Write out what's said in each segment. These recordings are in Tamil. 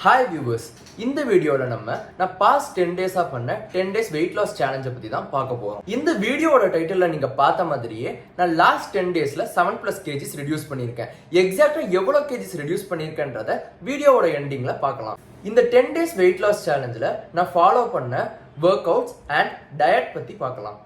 Hi viewers, இந்த வீடியோல நான் past 10 days பண்ண 10 days weight loss challenge பத்தி தான் பார்க்க போறோம். இந்த வீடியோவோட டைட்டில்ல நீங்க பார்த்த மாதிரியே நான் last 10 daysல 7+ kgs reduce பண்ணிருக்கேன். எக்ஸாக்ட்டா எவ்வளவு kgs reduce பண்ணிருக்கேன்றத வீடியோவோட எண்டிங்ல பார்க்கலாம். இந்த 10 days weight loss challengeல நான் ஃபாலோ பண்ண workouts and diet பத்தி பார்க்கலாம்.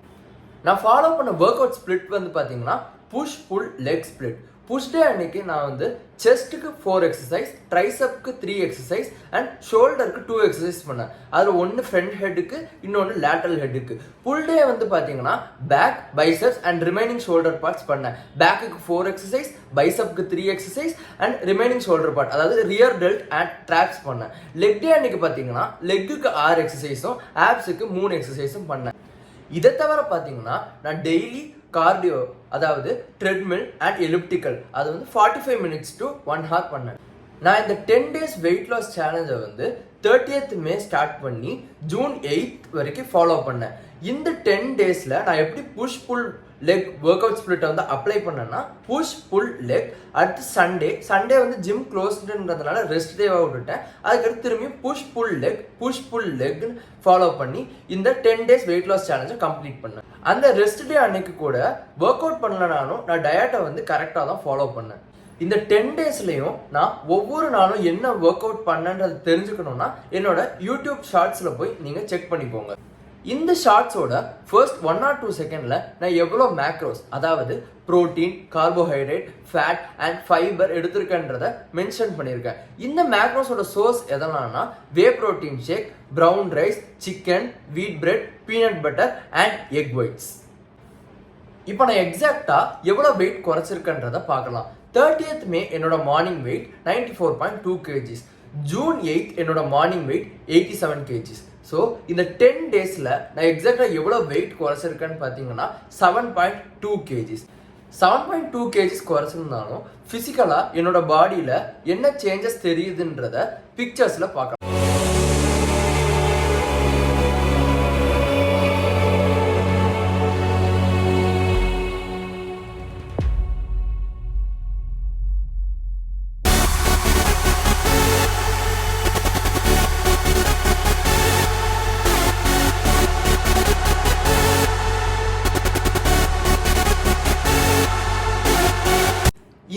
நான் ஃபாலோ பண்ண workout split வந்து பாத்தீங்கன்னா push pull leg split. Push day அன்னைக்கு நான் வந்து செஸ்ட்டுக்கு 4 எக்ஸசைஸ், ட்ரைசப்க்கு 3 எக்ஸசைஸ் அண்ட் ஷோல்டருக்கு 2 எக்ஸசைஸ் பண்ணேன். அதில் ஒன்று ஃப்ரண்ட் ஹெட்டுக்கு, இன்னொன்று லேட்டரல் ஹெட்டுக்கு. புல் டே வந்து பார்த்தீங்கன்னா back, biceps and remaining shoulder parts பண்ணேன். பேக்குக்கு 4 எக்ஸசைஸ், பைசப்க்கு 3 exercise and remaining shoulder part, அதாவது ரியர் டெல்ட் அண்ட் ட்ராப்ஸ் பண்ணேன். லெக் டே அன்னைக்கு பார்த்தீங்கன்னா லெக்குக்கு 6 எக்ஸசைஸும் ஆப்ஸுக்கு 3 எக்ஸசைஸும் பண்ணேன். இதை தவிர பார்த்தீங்கன்னா நான் டெய்லி கார்டியோ, அதாவது ட்ரெட்மில் அண்ட் எலிப்டிக்கல், அது வந்து 45 minutes to 1 hour பண்ணேன். நான் இந்த 10 days வெயிட் லாஸ் சேலஞ்சை வந்து 30th May ஸ்டார்ட் பண்ணி June 8th வரைக்கும் ஃபாலோ பண்ணேன். இந்த 10 daysல நான் எப்படி push pull leg work out ஸ்பிளிட்டை வந்து அப்ளை பண்ணேன்னா, புஷ் புல் லெக், அடுத்து சண்டே வந்து ஜிம் க்ளோஸ்ன்றதுனால ரெஸ்ட் டேவாக விட்டுட்டேன். அதுக்கடுத்து திரும்பி புஷ் புல் லெக்னு ஃபாலோ பண்ணி இந்த 10 days வெயிட் லாஸ் சேலஞ்சை கம்ப்ளீட் பண்ணேன். அந்த ரெஸ்ட் டே அன்னைக்கு கூட ஒர்க் அவுட் பண்ணலனாலும் நான் டயட்டை வந்து கரெக்டாக தான் ஃபாலோ பண்ணேன். இந்த 10 daysலையும் நான் ஒவ்வொரு நாளும் என்ன ஒர்க் அவுட் பண்ணேன்றது தெரிஞ்சுக்கணும்னா என்னோட யூடியூப் ஷார்ட்ஸில் போய் நீங்கள் செக் பண்ணிக்கோங்க. இந்த ஷார்ட்ஸோட ஃபர்ஸ்ட் 1 or 2 செகண்ட்ல நான் எவ்வளோ மேக்ரோஸ், அதாவது protein, carbohydrate, fat and fibre எடுத்திருக்கேன்றத மென்ஷன் பண்ணியிருக்கேன். இந்த மேக்ரோஸோட சோர்ஸ் எதனால்னா whey protein shake, brown rice, chicken, wheat bread, peanut butter and egg whites. இப்போ நான் எக்ஸாக்டா எவ்வளோ வெயிட் குறைச்சிருக்கேன்றத பார்க்கலாம். 30th May என்னோட morning wait 94.2 kgs. June 8th என்னோட மார்னிங் வெயிட் 87 kgs. ஸோ இந்த 10 daysல நான் எக்ஸாக்டாக எவ்வளோ வெயிட் குறைச்சிருக்கேன்னு பார்த்தீங்கன்னா 7.2 kgs. 7.2 kgs குறைச்சிருந்தாலும் ஃபிசிக்கலாக என்னோட பாடியில் என்ன சேஞ்சஸ் தெரியுதுன்றத பிக்சர்ஸில் பார்க்கலாம்.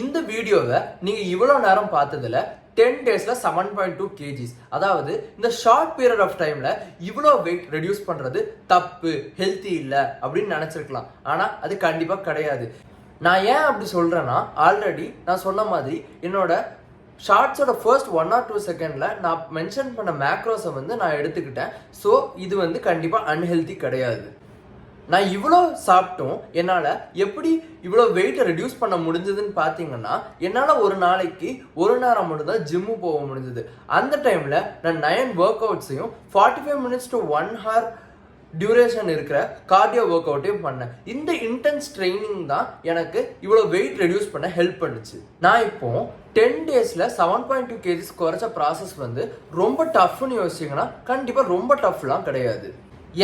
இந்த வீடியோவை நீங்க இவ்வளவு நேரம் பார்த்ததுல 10 daysல 7.2 kgs, அதாவது இந்த ஷார்ட் பீரியட் ஆஃப் டைம்ல இவ்வளோ வெயிட் ரெடியூஸ் பண்றது தப்பு, ஹெல்த்தி இல்லை அப்படின்னு நினைச்சிருக்கலாம். ஆனா அது கண்டிப்பா கிடையாது. நான் ஏன் அப்படி சொல்றேன்னா, ஆல்ரெடி நான் சொன்ன மாதிரி என்னோட ஷார்ட்ஸோட ஃபர்ஸ்ட் 1 or 2 செகண்ட்ல நான் மென்ஷன் பண்ண மேக்ரோஸை வந்து நான் எடுத்துக்கிட்டேன். ஸோ இது வந்து கண்டிப்பா அன்ஹெல்த்தி கிடையாது. நான் இவ்வளோ சாப்பிட்டும் என்னால் எப்படி இவ்வளோ வெயிட்டை ரெடியூஸ் பண்ண முடிஞ்சதுன்னு பார்த்தீங்கன்னா, என்னால் ஒரு நாளைக்கு ஒரு நேரம் மட்டும்தான் ஜிம்மு போக முடிஞ்சது. அந்த டைமில் நான் 9 ஒர்க் அவுட்ஸையும் 45 minutes to 1 hour டியூரேஷன் இருக்கிற கார்டியோ ஒர்க் அவுட்டையும் பண்ணேன். இந்த இன்டென்ஸ் ட்ரைனிங் தான் எனக்கு இவ்வளோ வெயிட் ரெடியூஸ் பண்ண ஹெல்ப் பண்ணுச்சு. நான் இப்போ 10 daysல 7.2 kgs குறைச்ச ப்ராசஸ் வந்து ரொம்ப டஃப்னு யோசிச்சிங்கன்னா கண்டிப்பாக ரொம்ப டஃப்லாம் கிடையாது.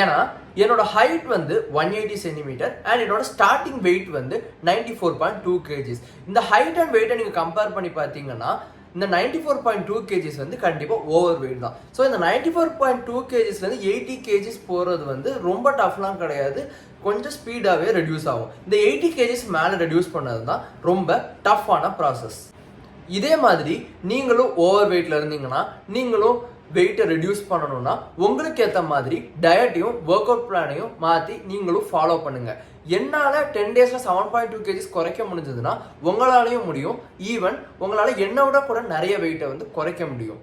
ஏன்னா என்னோட ஹைட் வந்து 180 cm அண்ட் என்னோட ஸ்டார்டிங் வெயிட் வந்து 94.2 kgs. இந்த ஹைட் அண்ட் வெயிட்டை நீங்கள் கம்பேர் பண்ணி பார்த்தீங்கன்னா இந்த 94.2 kgs வந்து கண்டிப்பாக ஓவர் வெயிட் தான். ஸோ இந்த 94.2 kgsலேருந்து 80 kgs போகிறது வந்து ரொம்ப டஃப்லாம் கிடையாது, கொஞ்சம் ஸ்பீடாகவே ரெடியூஸ் ஆகும். இந்த 80 kgs மேலே ரெடியூஸ் பண்ணது தான் ரொம்ப டஃப்பான ப்ராசஸ். இதே மாதிரி நீங்களும் ஓவர் வெயிட்டில் இருந்தீங்கன்னா, நீங்களும் வெயிட்டை ரெடியூஸ் பண்ணணும்னா உங்களுக்கு ஏற்ற மாதிரி டயட்டையும் ஒர்க் அவுட் பிளானையும் மாற்றி நீங்களும் ஃபாலோ பண்ணுங்க. என்னால் 10 daysல 7.2 kgs குறைக்க முடிஞ்சதுன்னா உங்களாலையும் முடியும். ஈவன் உங்களால் என்னை விட கூட நிறைய வெயிட்டை வந்து குறைக்க முடியும்.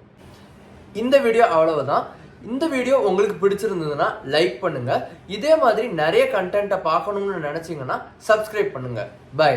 இந்த வீடியோ அவ்வளவுதான். இந்த வீடியோ உங்களுக்கு பிடிச்சிருந்ததுன்னா லைக் பண்ணுங்க. இதே மாதிரி நிறைய கண்டென்ட்டை பார்க்கணும்னு நினைச்சீங்கன்னா சப்ஸ்கிரைப் பண்ணுங்க. பை.